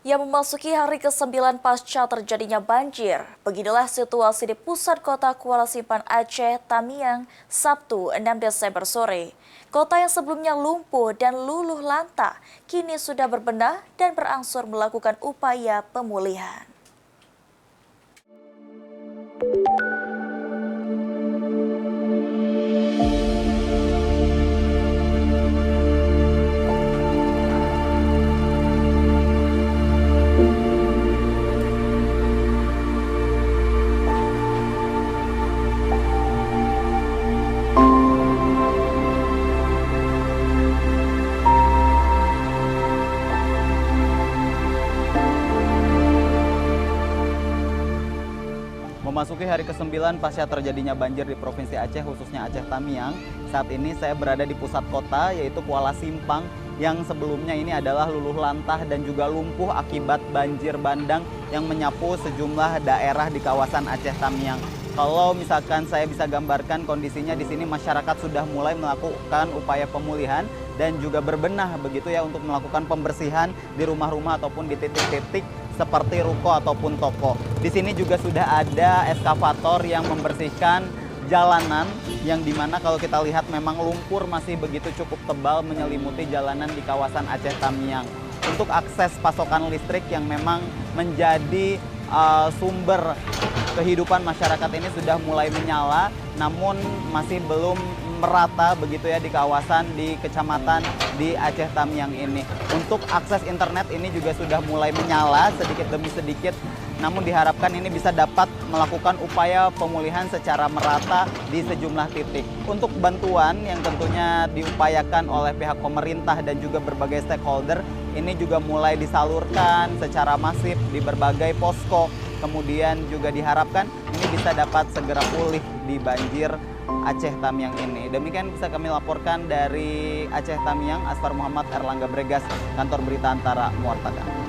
Yang memasuki hari ke-9 pasca terjadinya banjir, beginilah situasi di pusat kota Kuala Simpang Aceh, Tamiang, Sabtu 6 Desember sore. Kota yang sebelumnya lumpuh dan luluh lantah, kini sudah berbenah dan berangsur melakukan upaya pemulihan. Memasuki hari ke-9 pasca terjadinya banjir di Provinsi Aceh, khususnya Aceh Tamiang, saat ini saya berada di pusat kota, yaitu Kuala Simpang, yang sebelumnya ini adalah luluh lantah dan juga lumpuh akibat banjir bandang yang menyapu sejumlah daerah di kawasan Aceh Tamiang. Kalau misalkan saya bisa gambarkan kondisinya di sini, masyarakat sudah mulai melakukan upaya pemulihan dan juga berbenah begitu ya untuk melakukan pembersihan di rumah-rumah ataupun di titik-titik seperti ruko ataupun toko. Di sini juga sudah ada eskavator yang membersihkan jalanan yang dimana kalau kita lihat memang lumpur masih begitu cukup tebal menyelimuti jalanan di kawasan Aceh Tamiang. Untuk akses pasokan listrik yang memang menjadi sumber kehidupan masyarakat ini sudah mulai menyala, namun masih belum merata begitu ya di kawasan di kecamatan di Aceh Tamiang ini. Untuk akses internet ini juga sudah mulai menyala sedikit demi sedikit, namun diharapkan ini bisa dapat melakukan upaya pemulihan secara merata di sejumlah titik. Untuk bantuan yang tentunya diupayakan oleh pihak pemerintah dan juga berbagai stakeholder, ini juga mulai disalurkan secara masif di berbagai posko. Kemudian juga diharapkan ini bisa dapat segera pulih di banjir Aceh Tamiang ini. Demikian bisa kami laporkan dari Aceh Tamiang, Asfar Muhammad Erlangga Bregas, Kantor Berita Antara Muartakan.